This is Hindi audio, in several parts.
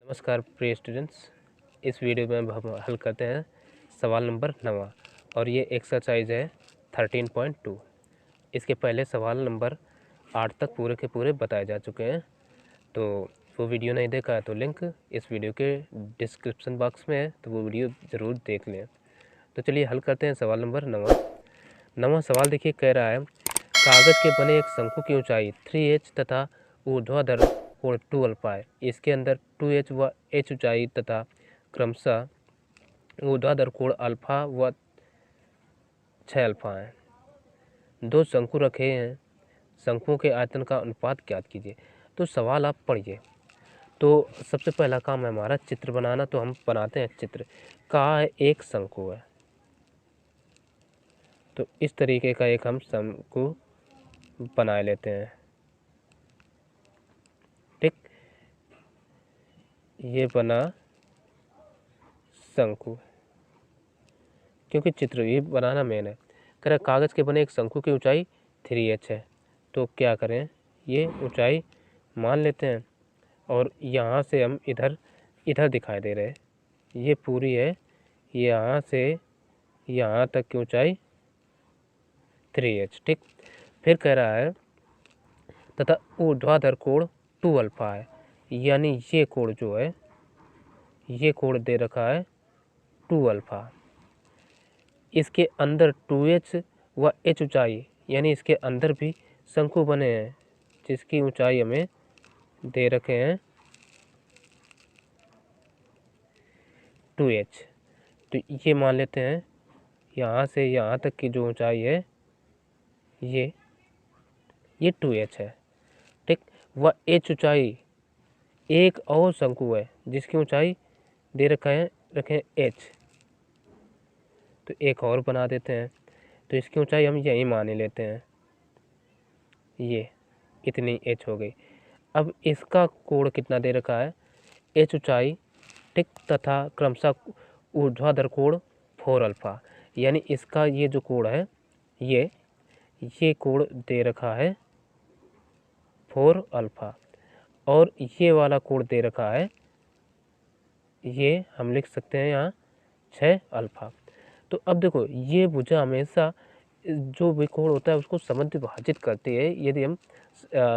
नमस्कार प्रिय स्टूडेंट्स। इस वीडियो में हम हल करते हैं सवाल नंबर 9 और ये एक्सरसाइज है 13.2। इसके पहले सवाल नंबर 8 तक पूरे के पूरे बताए जा चुके हैं, तो वो वीडियो नहीं देखा है तो लिंक इस वीडियो के डिस्क्रिप्शन बॉक्स में है, तो वो वीडियो ज़रूर देख लें। तो चलिए हल करते हैं सवाल नंबर 9। सवाल देखिए, कह रहा है कागज़ के बने एक शंकु की ऊंचाई 3h तथा ऊर्ध्वाधर कोण 2 अल्फा है। इसके अंदर 2h व h ऊंचाई तथा क्रमशः ऊर्ध्वाधर कोण अल्फा व 6 अल्फा है। दो शंकु रखे हैं, शंकुओं के आयतन का अनुपात ज्ञात कीजिए। तो सवाल आप पढ़िए। तो सबसे पहला काम है हमारा चित्र बनाना, तो हम बनाते हैं चित्र। कहा है एक शंकु है, तो इस तरीके का एक हम शंकु बना लेते हैं। ठीक, ये बना शंकु, क्योंकि चित्र ये बनाना मेन है। कह रहे कागज़ के बने एक शंकु की ऊंचाई 3h है, तो क्या करें, ये ऊंचाई मान लेते हैं और यहाँ से हम इधर दिखाई दे रहे हैं, ये पूरी है, यहाँ से यहाँ तक की ऊंचाई 3h। ठीक, फिर कह रहा है तथा ऊर्ध्वाधर कोण 2 अल्फा है, यानी ये कोण जो है, ये कोण दे रखा है 2 अल्फा। इसके अंदर 2h व h ऊंचाई, यानी इसके अंदर भी शंकु बने हैं जिसकी ऊंचाई हमें दे रखे हैं 2h। तो ये मान लेते हैं यहाँ से यहाँ तक की जो ऊंचाई है ये 2h है। ठीक, व h ऊंचाई, एक और शंकु है जिसकी ऊंचाई दे रखे हैं h, तो एक और बना देते हैं। तो इसकी ऊंचाई हम यही मान लेते हैं, ये इतनी h हो गई। अब इसका कोण कितना दे रखा है, h ऊंचाई, ठीक, तथा क्रमशः ऊर्ध्वाधर कोण 4 अल्फा, यानी इसका ये जो कोण है ये कोण दे रखा है 4 अल्फा, और ये वाला कोण दे रखा है, ये हम लिख सकते हैं यहाँ 6 अल्फा। तो अब देखो, ये भुजा हमेशा जो भी कोण होता है उसको समद्विभाजित करती है। यदि हम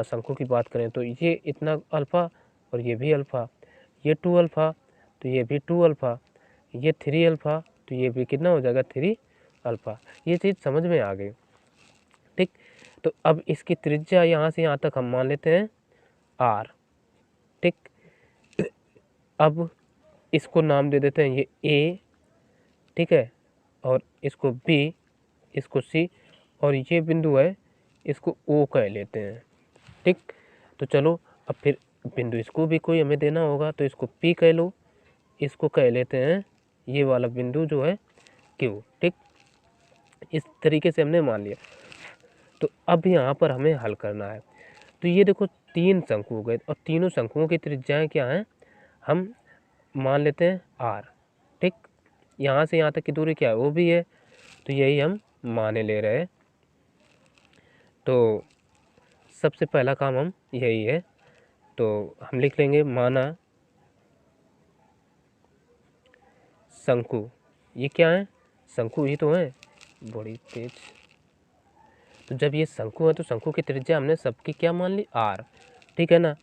शंकु की बात करें तो ये इतना अल्फा और ये भी अल्फा, ये 2 अल्फा तो ये भी 2 अल्फा, ये 3 अल्फा तो ये भी कितना हो जाएगा 3 अल्फा। ये चीज़ समझ में आ गई। ठीक, तो अब इसकी त्रिज्या यहाँ से यहाँ तक हम मान लेते हैं r। ठीक, अब इसको नाम दे देते हैं ये a, ठीक है, और इसको b, इसको c, और ये बिंदु है इसको o कह लेते हैं। ठीक, तो चलो अब फिर बिंदु इसको भी कोई हमें देना होगा, तो इसको p कह लो, इसको कह लेते हैं ये वाला बिंदु जो है q। ठीक, इस तरीके से हमने मान लिया। तो अब यहाँ पर हमें हल करना है। तो ये देखो 3 शंकु हो गए और तीनों शंकुओं की त्रिज्याएं क्या हैं, हम मान लेते हैं r। ठीक, यहाँ से यहाँ तक की दूरी क्या है, वो भी है, तो यही हम माने ले रहे हैं। तो सबसे पहला काम हम यही है, तो हम लिख लेंगे माना शंकु। ये क्या है, शंकु ही तो है, बड़ी तेज। तो जब ये शंकु है तो शंकु की त्रिज्या हमने सबकी क्या मान ली, r। ठीक है ना।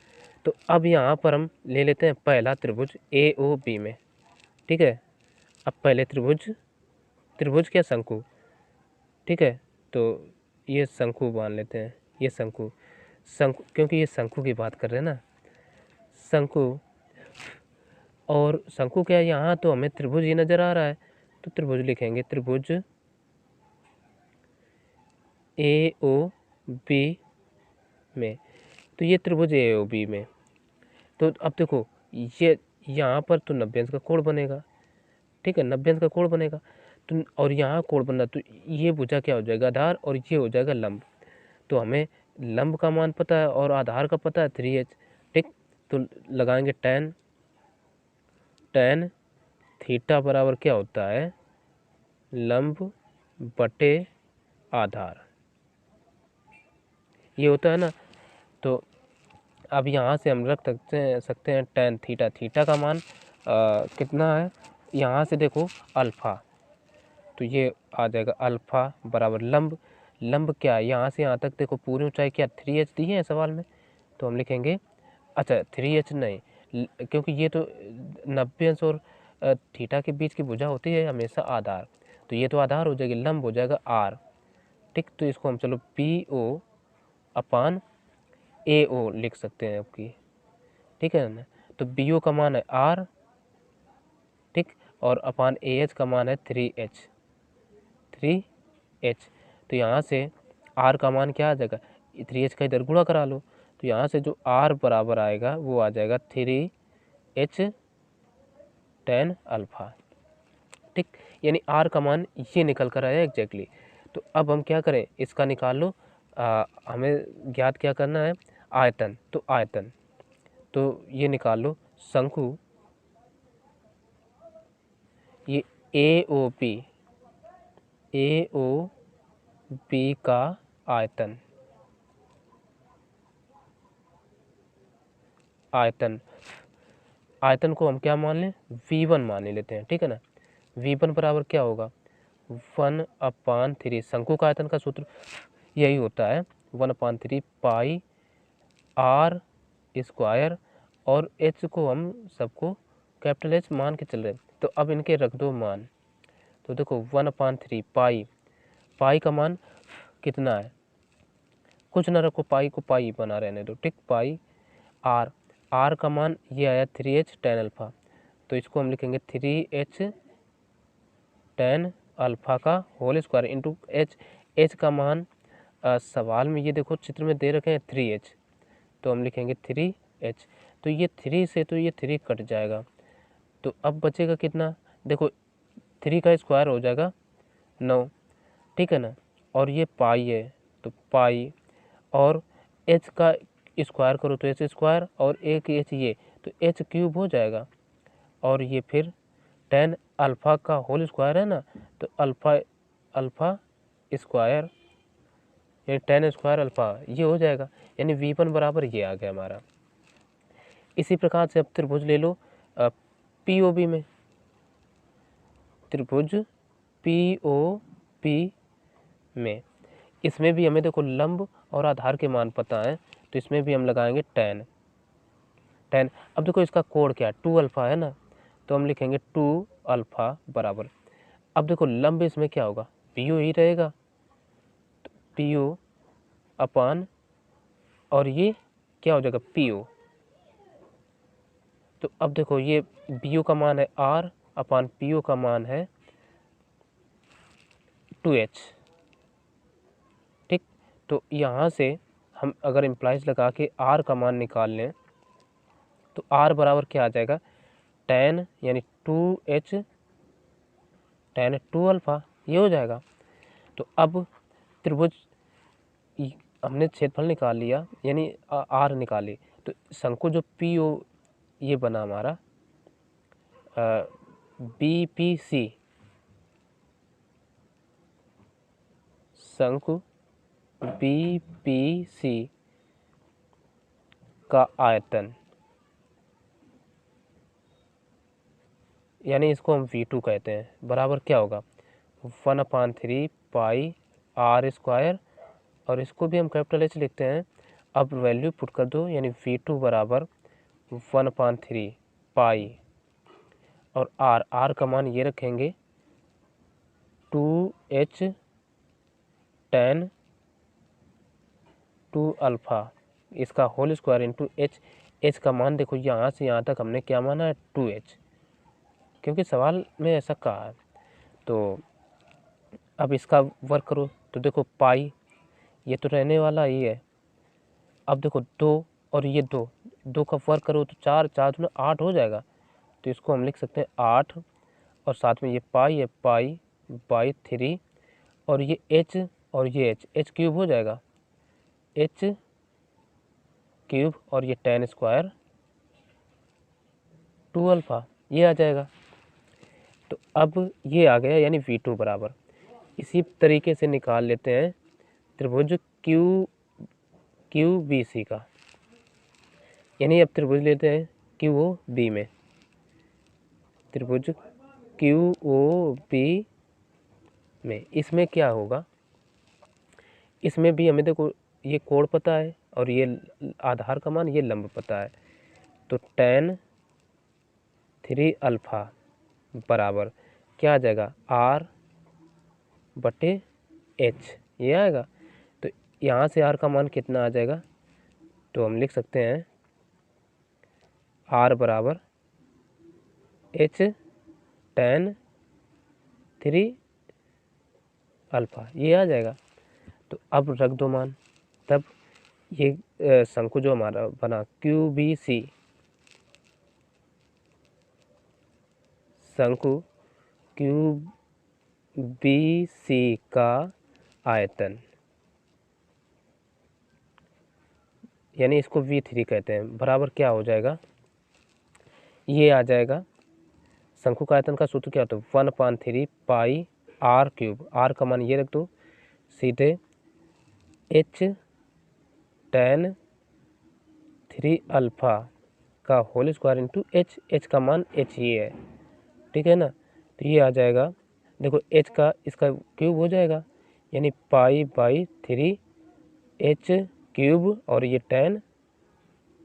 तो अब यहाँ पर हम ले लेते हैं पहला त्रिभुज AOB में। ठीक है, अब पहले त्रिभुज क्या, शंकु। ठीक है, तो ये शंकु मान लेते हैं, ये शंकु, क्योंकि ये शंकु की बात कर रहे हैं ना, शंकु। और शंकु क्या है, यहाँ तो हमें त्रिभुज ही नज़र आ रहा है, तो त्रिभुज लिखेंगे, त्रिभुज AOB में। तो ये त्रिभुज AOB में, तो अब देखो ये यहाँ पर तो 90 अंश का कोण बनेगा। ठीक है, 90 अंश का कोण बनेगा, तो और यहाँ कोण बन रहा, तो ये भुजा क्या हो जाएगा, आधार, और ये हो जाएगा लंब। तो हमें लंब का मान पता है और आधार का पता है 3h। ठीक, तो लगाएंगे tan थीटा बराबर क्या होता है, लंब बटे आधार, ये होता है ना। तो अब यहाँ से हम रख सकते हैं tan थीटा, थीटा का मान कितना है, यहाँ से देखो अल्फ़ा, तो ये आ जाएगा अल्फ़ा बराबर लंब, लंब क्या है, यहाँ से यहाँ तक देखो पूरी ऊंचाई क्या 3h दी है सवाल में, तो हम लिखेंगे, अच्छा 3h नहीं, क्योंकि ये तो 90 अंश और थीटा के बीच की भुजा होती है हमेशा आधार, तो ये तो आधार हो जाएगी, लंब हो जाएगा r, ठीक। तो इसको हम चलो PO अपान AO लिख सकते हैं आपकी, ठीक है ना। तो BO का मान है r, ठीक, और अपान AH का मान है 3h, तो यहाँ से r का मान क्या आ जाएगा, 3h का इधर गुणा करा लो, तो यहाँ से जो r बराबर आएगा वो आ जाएगा 3h tan अल्फ़ा, ठीक, यानी r का मान ये निकल कर आया एग्जैक्टली। तो अब हम क्या करें, इसका निकाल लो, हमें ज्ञात क्या करना है, आयतन, तो आयतन, तो ये निकाल लो, शंकु ये AOP का आयतन, आयतन को हम क्या मान लें, V1 मान लेते हैं, ठीक है ना। V1 बराबर क्या होगा, 1/3, शंकु का आयतन का सूत्र यही होता है 1/3 पाई r स्क्वायर, और h को हम सबको कैपिटल H मान के चल रहे हैं, तो अब इनके रख दो मान, तो देखो 1/3 पाई का मान कितना है, कुछ ना रखो, पाई को पाई बना रहने दो, ठीक, पाई r का मान ये आया 3h tan अल्फ़ा, तो इसको हम लिखेंगे 3h tan अल्फ़ा का होल स्क्वायर इंटू h का मान सवाल में ये देखो चित्र में दे रखे हैं 3h, तो हम लिखेंगे 3h, तो ये 3 से तो ये 3 कट जाएगा, तो अब बचेगा कितना, देखो 3 का स्क्वायर हो जाएगा 9, ठीक है ना, और ये पाई है तो पाई, और h का स्क्वायर करो तो h स्क्वायर, और एक h ये तो h क्यूब हो जाएगा, और ये फिर tan अल्फ़ा का होल स्क्वायर है ना, तो अल्फ़ा स्क्वायर यानी tan स्क्वायर अल्फ़ा ये हो जाएगा, यानी V1 बराबर ये आ गया हमारा। इसी प्रकार से अब त्रिभुज ले लो POB में, त्रिभुज POP में, इसमें भी हमें देखो लंब और आधार के मान पता है, तो इसमें भी हम लगाएंगे tan। अब देखो इसका कोण क्या है, 2 अल्फ़ा है ना, तो हम लिखेंगे 2 अल्फ़ा बराबर, अब देखो लंब इसमें क्या होगा, PO ही रहेगा, तो PO अपान, और ये क्या हो जाएगा PO, तो अब देखो ये BO का मान है R अपान PO का मान है 2h, ठीक। तो यहाँ से हम अगर इम्प्लाइज लगा के R का मान निकाल लें, तो R बराबर क्या आ जाएगा, tan यानी 2h tan 2 अल्फ़ा ये हो जाएगा। तो अब त्रिभुज हमने क्षेत्रफल निकाल लिया यानी R निकाली, तो शंकु जो PO ये बना हमारा BPC, शंकु BPC का आयतन, यानी इसको हम V2 कहते हैं, बराबर क्या होगा 1/3 पाई r स्क्वायर, और इसको भी हम कैपिटल H लिखते हैं। अब वैल्यू पुट कर दो, यानी V2 बराबर 1/3 पाई, और r का मान ये रखेंगे 2h tan 2 अल्फ़ा इसका होल स्क्वायर इंटू h का मान देखो यहाँ से यहाँ तक हमने क्या माना है 2h, क्योंकि सवाल में ऐसा कहा है। तो अब इसका वर्क करो, तो देखो पाई ये तो रहने वाला ही है, अब देखो 2 और ये 2 का वर्क करो तो 4 4 8 हो जाएगा, तो इसको हम लिख सकते हैं 8, और साथ में ये पाई है पाई बाई 3, और ये h और ये h क्यूब हो जाएगा, h क्यूब, और ये tan स्क्वायर 2 अल्फ़ा ये आ जाएगा। तो अब ये आ गया यानी V2 बराबर, इसी तरीके से निकाल लेते हैं त्रिभुज QBC का। यानी अब त्रिभुज लेते हैं क्यू ओ बी में, त्रिभुज क्यू ओ बी में, इसमें क्या होगा, इसमें भी हमें देखो ये कोण पता है और ये आधार का मान, ये लंब पता है, तो tan 3 अल्फा बराबर क्या आ जाएगा, R/H, ये आएगा। तो यहाँ से R का मान कितना आ जाएगा, तो हम लिख सकते हैं R बराबर H tan 3 अल्फा, ये आ जाएगा। तो अब रख दो मान, तब ये शंकु जो हमारा बना QBC, शंकु QBC का आयतन, यानी इसको V3 कहते हैं, बराबर क्या हो जाएगा, ये आ जाएगा। शंकु का आयतन का सूत्र क्या होता है, 1/3 पाई R क्यूब, R का मान ये रख दो, सीधे H tan 3 अल्फा का whole square into H, H का मान H ही है, ठीक है ना। तो ये आ जाएगा, देखो H का इसका क्यूब हो जाएगा, यानी पाई/3 H क्यूब और ये tan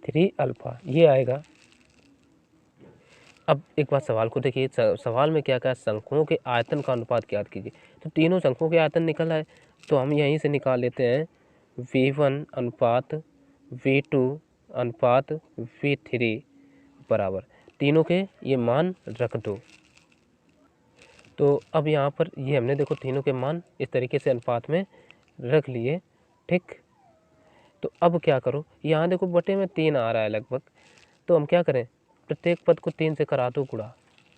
3 अल्फा, ये आएगा। अब एक बार सवाल को देखिए, सवाल में क्या कहा, शंकुओं के आयतन का अनुपात ज्ञात कीजिए। तो तीनों शंकुओं के आयतन निकल आए, तो हम यहीं से निकाल लेते हैं V1 अनुपात V2 अनुपात V3 बराबर, तीनों के ये मान रख दो। तो अब यहाँ पर ये हमने देखो तीनों के मान इस तरीके से अनुपात में रख लिए, ठीक। तो अब क्या करो, यहाँ देखो बटे में 3 आ रहा है लगभग, तो हम क्या करें, प्रत्येक पद को 3 से करा दो गुणा,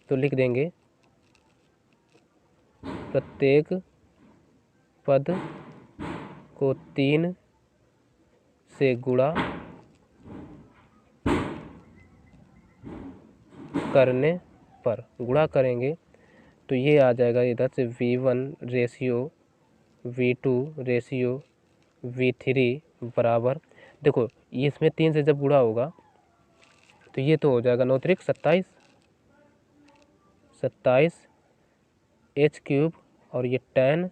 तो लिख देंगे प्रत्येक पद को 3 से गुणा करने पर, गुणा करेंगे तो ये आ जाएगा इधर से V1 ratio V2 ratio V3 बराबर, देखो ये इसमें 3 से जब गुणा होगा तो ये तो हो जाएगा 9 त्रिक 27 H क्यूब और ये tan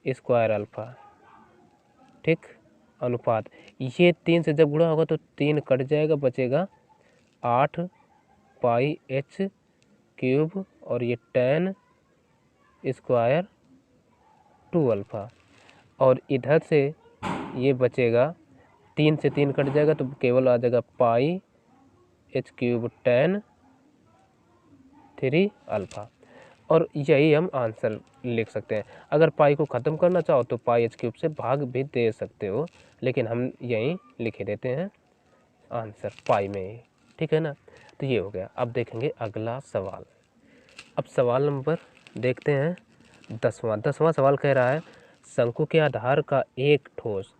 स्क्वायर अल्फा, ठीक, अनुपात, ये 3 से जब गुणा होगा तो 3 कट जाएगा, बचेगा 8 पाई H क्यूब और ये tan स्क्वायर 2 अल्फा, और इधर से ये बचेगा 3 से 3 कट जाएगा तो केवल आ जाएगा पाई H क्यूब tan 3 अल्फा, और यही हम आंसर लिख सकते हैं। अगर पाई को ख़त्म करना चाहो तो पाई H क्यूब से भाग भी दे सकते हो, लेकिन हम यहीं लिखे देते हैं आंसर पाई में ही, ठीक है ना। तो ये हो गया। अब देखेंगे अगला सवाल। अब सवाल नंबर देखते हैं 10वां सवाल कह रहा है, शंकु के आधार का एक ठोस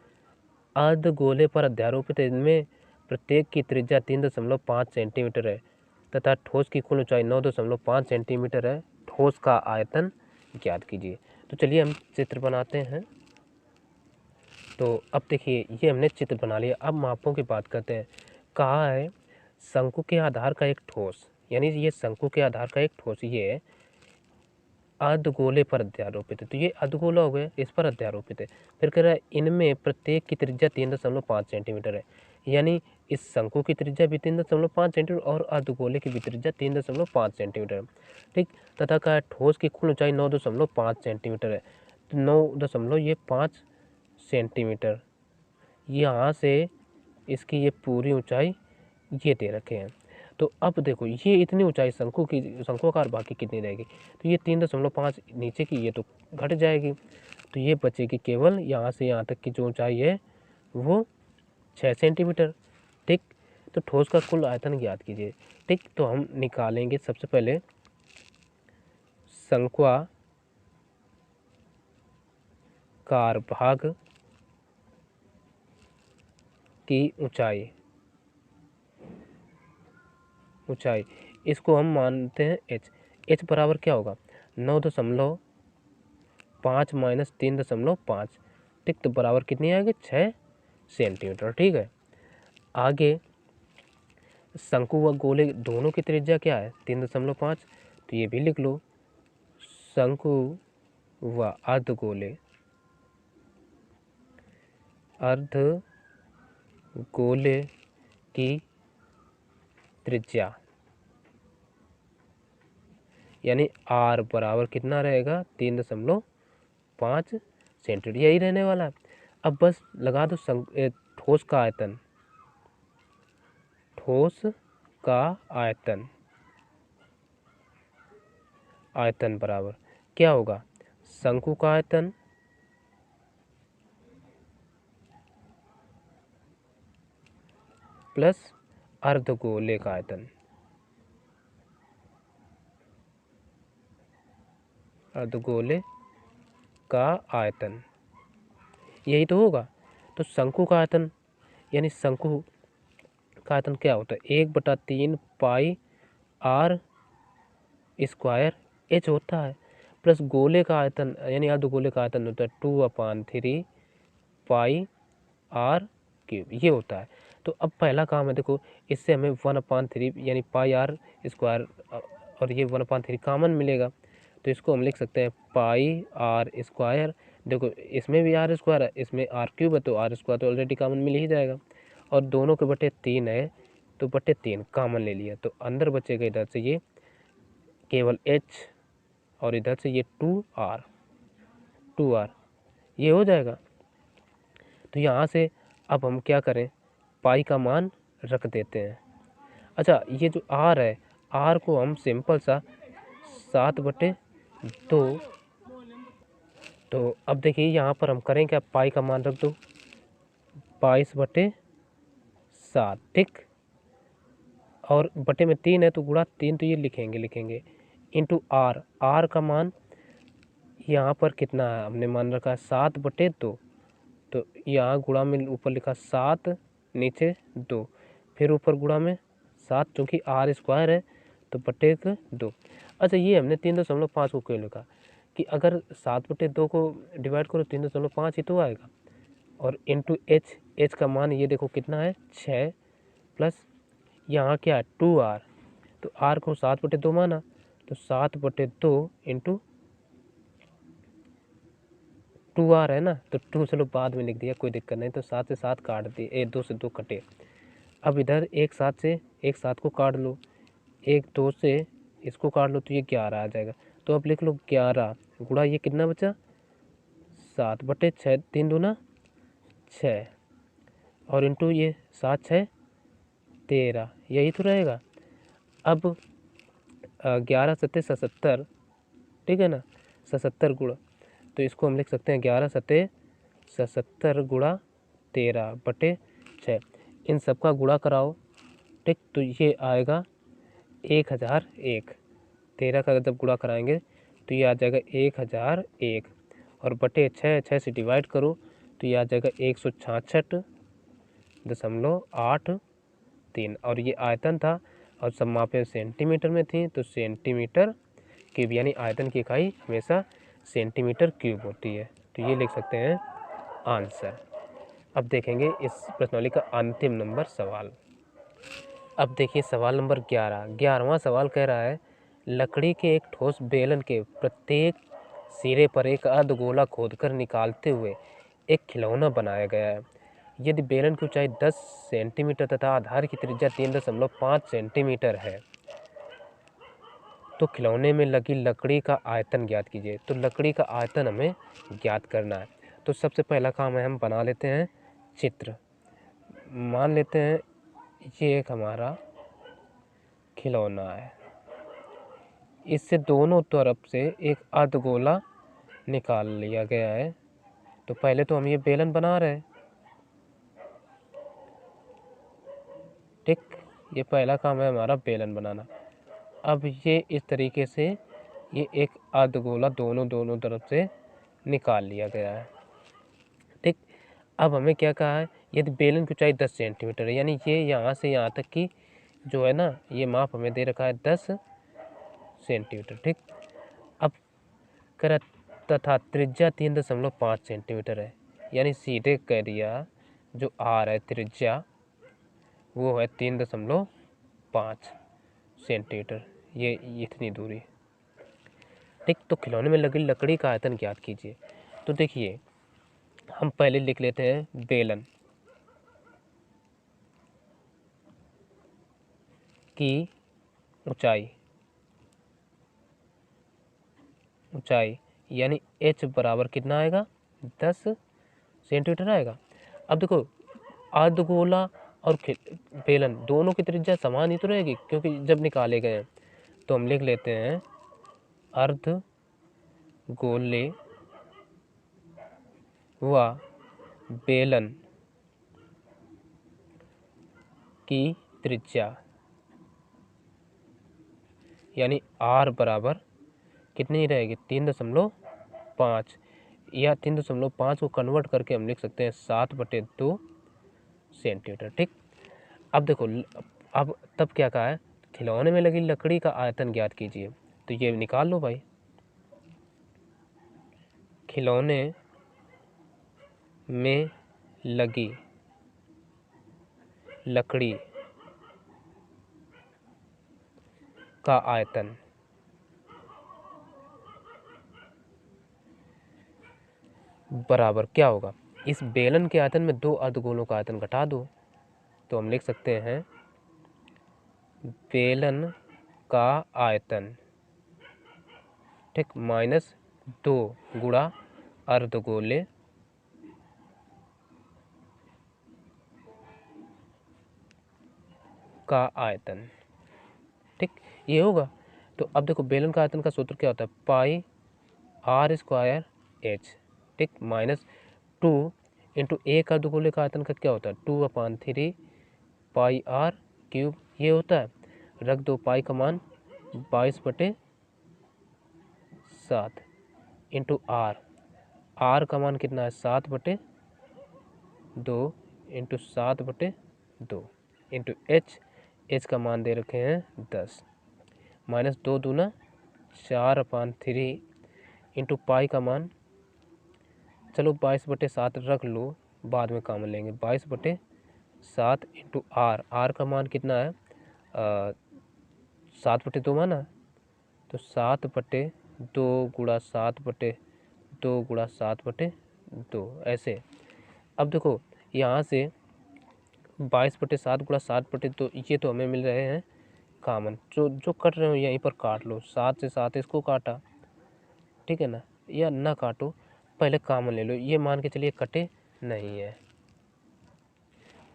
अर्धगोले पर अध्यारोपित है, इनमें प्रत्येक की त्रिज्या 3.5 सेंटीमीटर है तथा ठोस की कुल ऊंचाई 9.5 सेंटीमीटर है, ठोस का आयतन ज्ञात कीजिए। तो चलिए हम चित्र बनाते हैं। तो अब देखिए ये हमने चित्र बना लिया, अब मापों की बात करते हैं। कहा है शंकु के आधार का एक ठोस, यानी ये शंकु के आधार का एक ठोस ये अर्धगोले पर अध्यारोपित है, तो ये अर्धगोला हो गया, इस पर अध्यारोपित है। फिर कह रहा है इनमें प्रत्येक की त्रिज्या 3.5 सेंटीमीटर है, यानी इस शंकु की त्रिज्या भी 3.5 सेंटीमीटर और अर्धगोले की भी त्रिज्या 3.5 सेंटीमीटर है, ठीक। तथा का ठोस की कुल ऊंचाई 9.5 सेंटीमीटर है, तो 9.5 सेंटीमीटर, यहाँ से इसकी ये पूरी ऊंचाई ये दे रखे हैं। तो अब देखो ये इतनी ऊंचाई शंकुआकार बाकी कितनी रहेगी, तो ये 3.5 नीचे की ये तो घट जाएगी, तो ये बचेगी केवल यहाँ से यहाँ तक की जो ऊंचाई है वो 6 सेंटीमीटर, ठीक। तो ठोस का कुल आयतन ज्ञात कीजिए, ठीक। तो हम निकालेंगे सबसे पहले शंकुआकार भाग की ऊंचाई, इसको हम मानते हैं h बराबर क्या होगा 9.5 माइनस 3.5, ठीक। तो बराबर कितनी आएगी 6 सेंटीमीटर, ठीक है। आगे शंकु व गोले दोनों की त्रिज्या क्या है 3.5, तो ये भी लिख लो। शंकु व अर्धगोले की त्रिज्या यानी r बराबर कितना रहेगा 3.5 सेंटीमीटर, यही रहने वाला है। अब बस लगा दो ठोस का आयतन, ठोस का आयतन बराबर क्या होगा, शंकु का आयतन प्लस अर्धगोले का आयतन, अर्धगोले का आयतन, यही तो होगा। तो शंकु का आयतन यानी शंकु का आयतन क्या होता है 1/3 पाई r स्क्वायर h होता है, प्लस गोले का आयतन यानी अर्धगोले का आयतन होता है 2/3 पाई r क्यूब, ये होता है। तो अब पहला काम है, देखो इससे हमें 1/3 यानी पाई r स्क्वायर और ये 1/3 कॉमन मिलेगा, तो इसको हम लिख सकते हैं पाई r स्क्वायर। देखो इसमें भी r स्क्वायर है, इसमें r क्यूब है, तो r स्क्वायर तो ऑलरेडी कॉमन मिल ही जाएगा, और दोनों के बटे 3 है तो बटे 3 कॉमन ले लिया, तो अंदर बचेगा इधर से ये केवल h और इधर से ये 2r ये हो जाएगा। तो यहाँ से अब हम क्या करें, पाई का मान रख देते हैं। अच्छा ये जो r है, r को हम सिंपल सा 7/2, तो अब देखिए यहाँ पर हम करें क्या, पाई का मान रख दो 22/7, ठीक, और बटे में 3 है तो गुणा 3, तो ये लिखेंगे इंटू r का मान यहाँ पर कितना है, हमने मान रखा है 7/2, तो यहाँ गुणा में ऊपर लिखा 7 नीचे 2, फिर ऊपर गुणा में 7, चूँकि r स्क्वायर है तो बटे 2। अच्छा ये हमने 3.5 को क्यों लिखा कि अगर 7/2 को डिवाइड करो 3.5 ही तो आएगा, और इंटू h का मान ये देखो कितना है 6, प्लस यहाँ क्या है 2r, तो r को 7/2 माना, तो 7/2 इंटू 2r है ना, तो 2 चलो बाद में लिख दिया, कोई दिक्कत नहीं, तो 7 से 7 काट दिए, 2 से 2 कटे। अब इधर 1 7 को काट लो, 1 2 से इसको काट लो, तो ये 11 आ जाएगा। तो अब लिख लो 11 गुणा ये कितना बचा 7/6, 3 दूना 6, और इंटू ये 7 6 13, यही तो रहेगा। अब 11 7 77, ठीक है ना, 77 गुणा, तो इसको हम लिख सकते हैं 11 7 77 गुणा 13/6, इन सब का गुणा कराओ, ठीक, तो ये आएगा 1001, 13 का जब गुणा कराएंगे तो ये आ जाएगा 1001, और बटे 6 से डिवाइड करो तो ये आ जाएगा 166.83, और ये आयतन था, और सब मापे सेंटीमीटर में थी, तो सेंटीमीटर क्यूब, यानी आयतन की इकाई हमेशा सेंटीमीटर क्यूब होती है, तो ये लिख सकते हैं आंसर। अब देखेंगे इस प्रश्नावली का अंतिम नंबर सवाल। अब देखिए सवाल नंबर 11वां सवाल कह रहा है, लकड़ी के एक ठोस बेलन के प्रत्येक सिरे पर एक अर्धगोला खोदकर निकालते हुए एक खिलौना बनाया गया है। यदि बेलन की ऊंचाई 10 सेंटीमीटर तथा आधार की त्रिज्या 3.5 सेंटीमीटर है, तो खिलौने में लगी लकड़ी का आयतन ज्ञात कीजिए। तो लकड़ी का आयतन हमें ज्ञात करना है। तो सबसे पहला काम है, हम बना लेते हैं चित्र। मान लेते हैं ये एक हमारा खिलौना है, इससे दोनों तरफ से एक अर्धगोला निकाल लिया गया है। तो पहले तो हम ये बेलन बना रहे हैं, ठीक, ये पहला काम है हमारा बेलन बनाना। अब ये इस तरीके से ये एक अर्धगोला दोनों तरफ से निकाल लिया गया है, ठीक। अब हमें क्या कहा है, यदि बेलन की ऊंचाई 10 सेंटीमीटर है, यानी ये यहाँ से यहाँ तक की जो है ना, ये माप हमें दे रखा है 10 सेंटीमीटर, ठीक। अब कह तथा त्रिज्या 3.5 सेंटीमीटर है, यानी सीधे कह दिया जो आर है त्रिज्या वो है 3.5 5 सेंटीमीटर, ये इतनी दूरी। ठीक, तो खिलौने में लगी लकड़ी का आयतन ज्ञात कीजिए। तो देखिए हम पहले लिख लेते हैं बेलन की ऊंचाई यानी h बराबर कितना आएगा, 10 सेंटीमीटर आएगा। अब देखो अर्धगोला और बेलन दोनों की त्रिज्या समान ही तो रहेगी, क्योंकि जब निकाले गए हैं। तो हम लिख लेते हैं अर्धगोले व बेलन की त्रिज्या यानी r बराबर कितनी रहेगी, 3.5, या 3.5 को कन्वर्ट करके हम लिख सकते हैं 7/2 सेंटीमीटर। ठीक, अब देखो अब तब क्या कहा है, खिलौने में लगी लकड़ी का आयतन ज्ञात कीजिए। तो ये निकाल लो भाई, खिलौने में लगी लकड़ी का आयतन बराबर क्या होगा, इस बेलन के आयतन में 2 अर्धगोलों का आयतन घटा दो। तो हम लिख सकते हैं बेलन का आयतन, ठीक, -2 गुणा अर्धगोले का आयतन। ठीक, ये होगा। तो अब देखो बेलन का आयतन का सूत्र क्या होता है, पाई r² h। ठीक, -2 इंटू एक अर्धगोले का आयतन का क्या होता है, 2/3 पाई r³ ये होता है। रख दो पाई का मान 22/7 इंटू r का मान कितना है 7/2 इंटू 7/2 इंटू h का मान दे रखे हैं 10, -2 दूना 4/3 इंटू पाई का मान, चलो 22/7 रख लो, बाद में काम लेंगे। 22/7 इंटू r का मान कितना है 7/2 माना, तो 7/2 गुणा 7/2 गुणा 7/2 ऐसे। अब देखो यहाँ से 22/7 गुणा 7/2 ये तो हमें मिल रहे हैं कॉमन, जो कट रहे हो यहीं पर काट लो, 7 से 7 इसको काटा, ठीक है ना, या ना काटो, पहले कॉमन ले लो। ये मान के चलिए कटे नहीं है,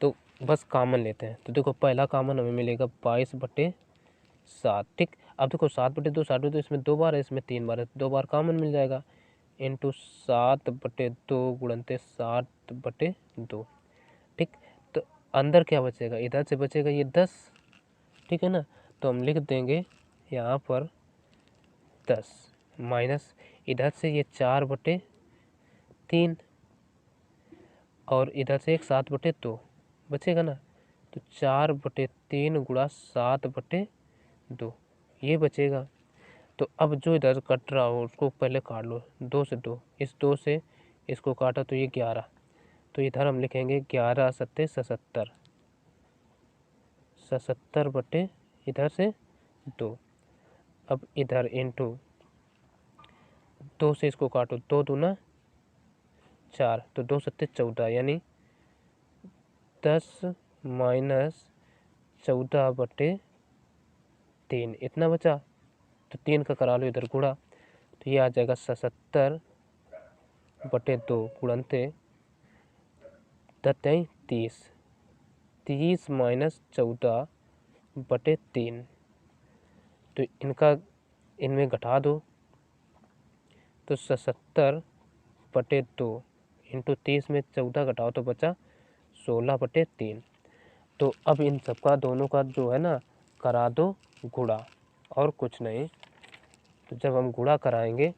तो बस कॉमन लेते हैं। तो देखो पहला कॉमन हमें मिलेगा 22/7। ठीक, अब देखो 7/2 7/2 इसमें 2 बार है, इसमें 3 बार है, 2 बार कॉमन मिल जाएगा, इंटू 7/2 गुणनते 7/2। ठीक, तो अंदर क्या बचेगा, इधर से बचेगा ये 10, ठीक है ना। तो हम लिख देंगे यहाँ पर 10 माइनस इधर से ये 4/3 और इधर से एक 7/2 बचेगा ना, तो 4/3 गुणा 7/2 ये बचेगा। तो अब जो इधर कट रहा हो उसको पहले काट लो, 2 से 2, इस 2 से इसको काटा तो ये 11, तो इधर हम लिखेंगे 11 सत्ते 77, 77 इधर से 2। अब इधर इंटू 2 से इसको काटो, 2 दूना 4, तो 2 सत्ते 14 यानी 10 माइनस 14/3 इतना बचा। तो 3 का करा लो इधर गुणा, तो ये आ जाएगा 77/2 गुणनते 30, 30 माइनस 14/3, तो इनमें घटा दो, तो 77/2 इंटू 30 में 14 घटाओ तो बचा 16/3। तो अब इन सबका दोनों का जो है ना करा दो गुणा, और कुछ नहीं। तो जब हम गुणा कराएंगे,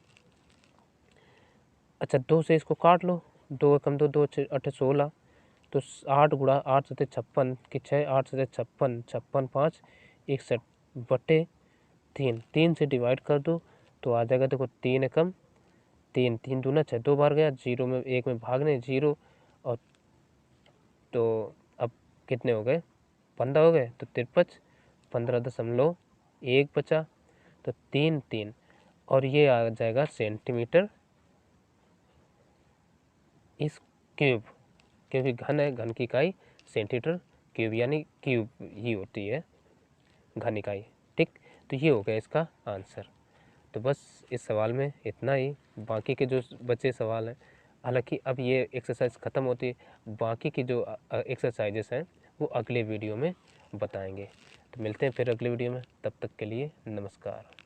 अच्छा 2 से इसको काट लो, 2 कम 2 2 8 16, तो 8 गुणा 8 सत्ते 56 की 6, 8 सत्ते 56, 56 5 61/3, 3 से डिवाइड कर दो तो आ जाएगा, देखो 3 कम 3, 3 दूना 6, 2 बार गया, 0 में 1 में भागने 0, और तो अब कितने हो गए 15 हो गए, तो 53 15.1 बचा, तो 3 और ये आ जाएगा सेंटीमीटर इस क्यूब, क्योंकि घन है, घन की इकाई सेंटीमीटर क्यूब यानी क्यूब ही होती है घन इकाई। ठीक, तो ये हो गया इसका आंसर। तो बस इस सवाल में इतना ही। बाकी के जो बचे सवाल हैं, हालांकि अब ये एक्सरसाइज ख़त्म होती है, बाकी की जो एक्सरसाइजेस हैं वो अगले वीडियो में बताएंगे। तो मिलते हैं फिर अगले वीडियो में, तब तक के लिए नमस्कार।